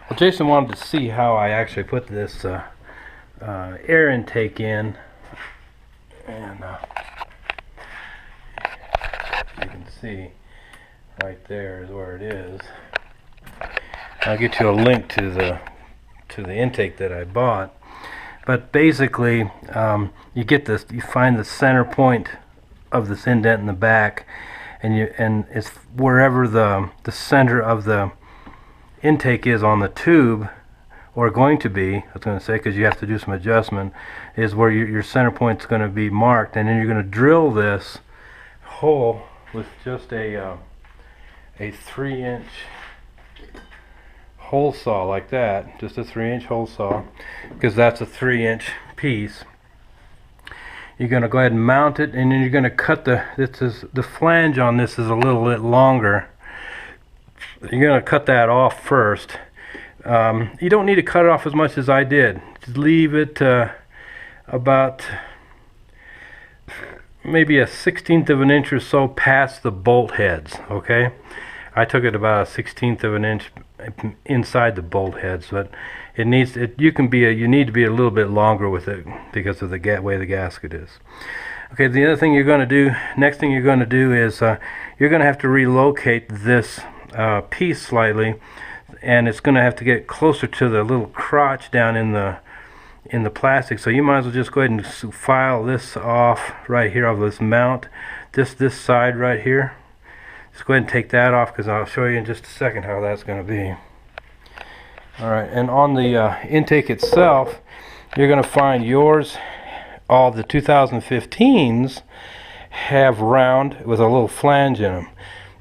Well, Jason wanted to see how I actually put this air intake in, and you can see right there is where it is. I'll get you a link to the intake that I bought. But basically, you get this. You find the center point of this indent in the back, and it's wherever the center of the intake is on the tube, or going to be, I was going to say, because you have to do some adjustment, is where your center point is going to be marked, and then you're going to drill this hole with just a 3-inch hole saw like that, just a 3-inch hole saw, because that's a 3-inch piece. You're going to go ahead and mount it, and then you're going to cut the flange on this is a little bit longer. You're going to cut that off first. You don't need to cut it off as much as I did. Just leave it about maybe a 1/16 of an inch or so past the bolt heads. Okay, I took it about a 1/16 of an inch inside the bolt heads, but you need to be a little bit longer with it because of the way the gasket is. Okay, the other thing next thing you're going to do is you're going to have to relocate this piece slightly, and it's going to have to get closer to the little crotch down in the plastic. So you might as well just go ahead and file this off right here of this mount, this side right here. Just go ahead and take that off, because I'll show you in just a second how that's going to be. Alright, and on the intake itself, you're going to find all the 2015s have round with a little flange in them.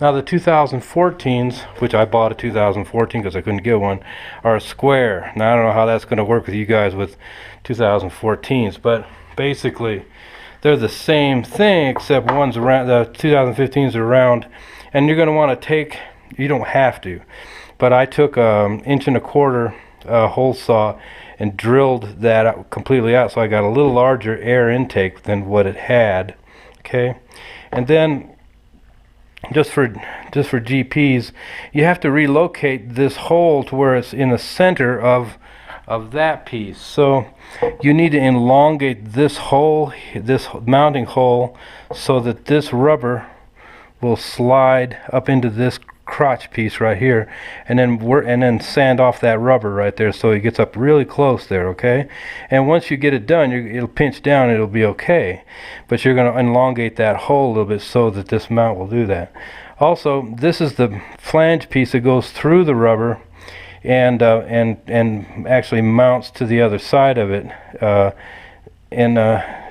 Now the 2014s, which I bought a 2014 because I couldn't get one, are square. Now I don't know how that's going to work with you guys with 2014s, but basically they're the same thing, except one's around, the 2015s are round, and you're going to want to you don't have to, but I took an 1.25 inch hole saw and drilled that out completely out, so I got a little larger air intake than what it had. Okay, and then just for GPs, you have to relocate this hole to where it's in the center of that piece. So you need to elongate this hole, this mounting hole, so that this rubber will slide up into this crotch piece right here, and then sand off that rubber right there so it gets up really close there. Okay, and once you get it done, it'll pinch down, it'll be okay, but you're going to elongate that hole a little bit so that this mount will do that. Also, this is the flange piece that goes through the rubber and actually mounts to the other side of it, and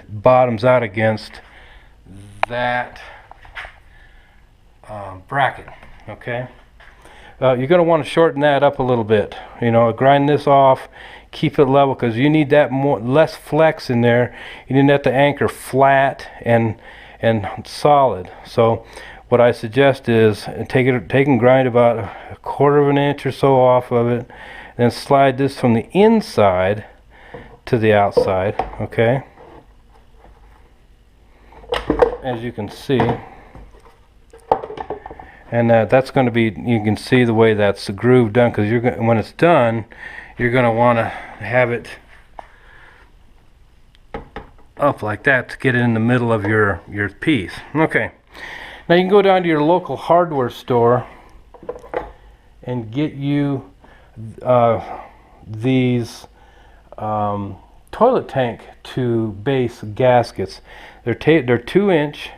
bottoms out against that bracket. Okay, you're going to want to shorten that up a little bit. Grind this off, keep it level, because you need that less flex in there. You need that to anchor flat and solid. So what I suggest is take and grind about a 1/4 of an inch or so off of it, then slide this from the inside to the outside. Okay, as you can see. And that's going to be, you can see the way that's the groove done, because when it's done, you're going to want to have it up like that to get it in the middle of your piece. Okay, now you can go down to your local hardware store and get you these toilet tank to base gaskets. They're 2-inch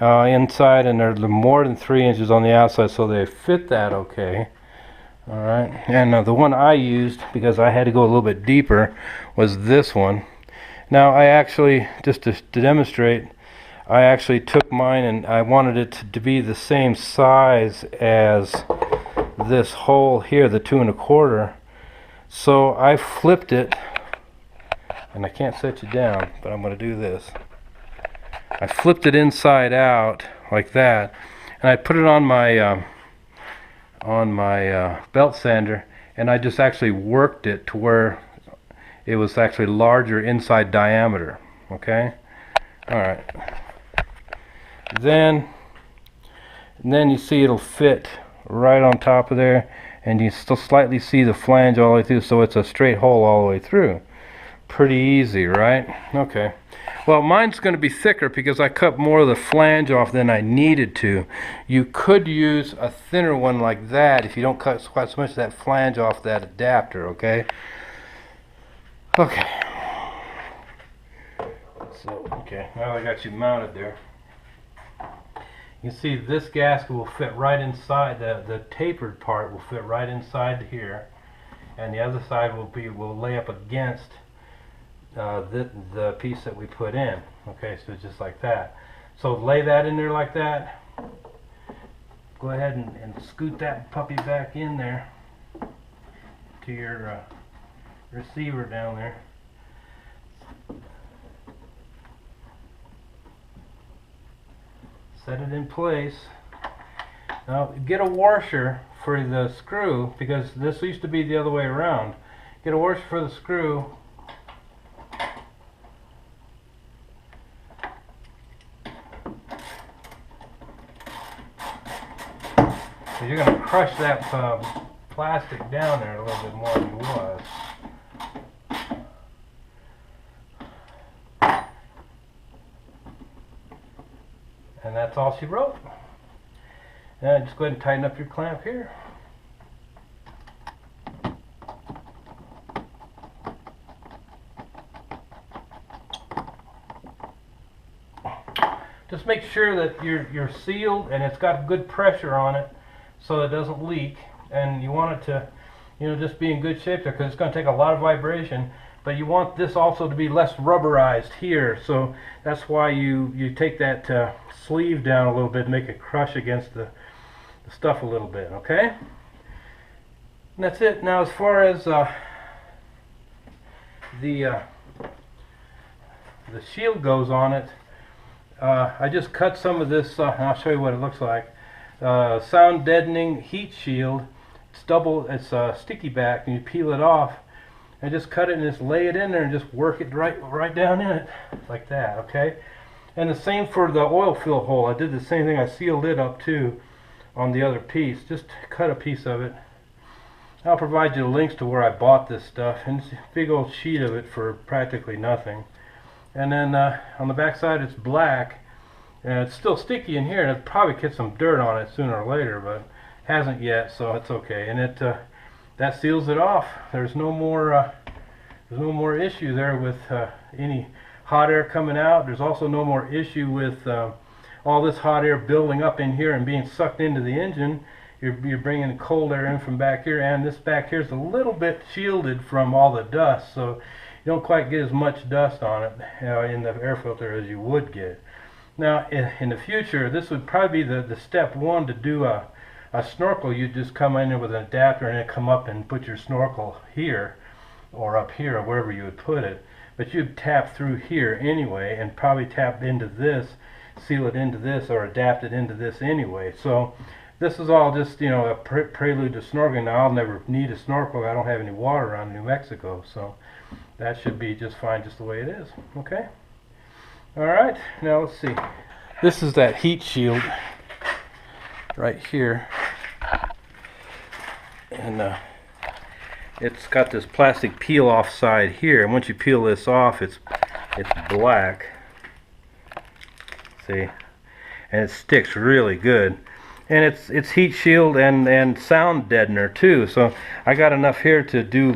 inside, and they're more than 3 inches on the outside, so they fit that okay. Alright, and the one I used, because I had to go a little bit deeper, was this one. Now I actually, just to demonstrate, I actually took mine and I wanted it to be the same size as this hole here, the 2.25. So I flipped it, and I can't set you down, but I'm going to do this. I flipped it inside out like that, and I put it on my belt sander, and I just actually worked it to where it was actually larger inside diameter. Okay, all right. Then you see it'll fit right on top of there, and you still slightly see the flange all the way through, so it's a straight hole all the way through. Pretty easy, right? Okay. Well, mine's going to be thicker because I cut more of the flange off than I needed to. You could use a thinner one like that if you don't cut quite so much of that flange off that adapter, okay? Okay. So, okay, now I got you mounted there. You can see this gasket will fit right inside, the tapered part will fit right inside here, and the other side will lay up against the piece that we put in. Okay, so just like that. So lay that in there like that. Go ahead and scoot that puppy back in there to your receiver down there. Set it in place. Now get a washer for the screw, because this used to be the other way around. Get a washer for the screw. So you're going to crush that plastic down there a little bit more than it was. And that's all she wrote. And just go ahead and tighten up your clamp here. Just make sure that you're sealed and it's got good pressure on it so it doesn't leak. And you want it to, just be in good shape there, because it's going to take a lot of vibration. But you want this also to be less rubberized here, so that's why you take that sleeve down a little bit and make it crush against the stuff a little bit, okay? And that's it. Now as far as the shield goes on it, I just cut some of this, and I'll show you what it looks like. Sound deadening heat shield. It's sticky back, and you peel it off and just cut it and just lay it in there and just work it right down in it like that, okay? And the same for the oil fill hole. I did the same thing. I sealed it up too on the other piece. Just cut a piece of it. I'll provide you the links to where I bought this stuff, and it's a big old sheet of it for practically nothing. And then on the back side it's black, and it's still sticky in here, and it'll probably get some dirt on it sooner or later, but hasn't yet, so it's okay. And it that seals it off. There's no more issue there with any hot air coming out. There's also no more issue with all this hot air building up in here and being sucked into the engine. You're bringing cold air in from back here, and this back here is a little bit shielded from all the dust, so you don't quite get as much dust on it in the air filter as you would get. Now in the future, this would probably be the step one to do a snorkel. You just come in there with an adapter and then come up and put your snorkel here or up here or wherever you would put it. But you'd tap through here anyway and probably tap into this, seal it into this, or adapt it into this anyway. So this is all just, a prelude to snorkeling. Now I'll never need a snorkel. I don't have any water around New Mexico, so that should be just fine just the way it is. Okay? Alright, now let's see. This is that heat shield right here, and it's got this plastic peel off side here, and once you peel this off, it's black, see, and it sticks really good, and it's heat shield and sound deadener too. So I got enough here to do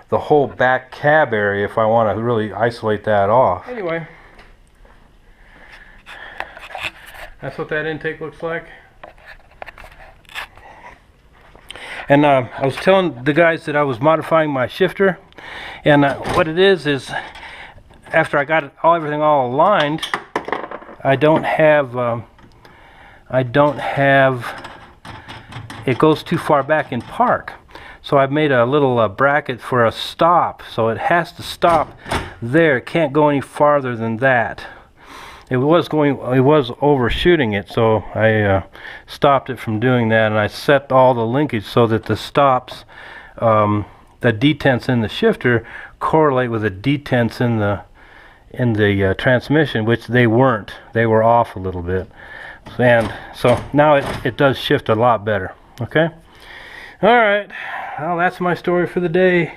the whole back cab area if I want to really isolate that off. Anyway, that's what that intake looks like. And I was telling the guys that I was modifying my shifter, and what it is after I got everything all aligned, I don't have it goes too far back in park. So I've made a little bracket for a stop, so it has to stop there. It can't go any farther than that. It was overshooting it, so I stopped it from doing that, and I set all the linkage so that the stops, the detents in the shifter correlate with the detents in the transmission, which they weren't. They were off a little bit, and so now it does shift a lot better. Okay, Alright, well, that's my story for the day.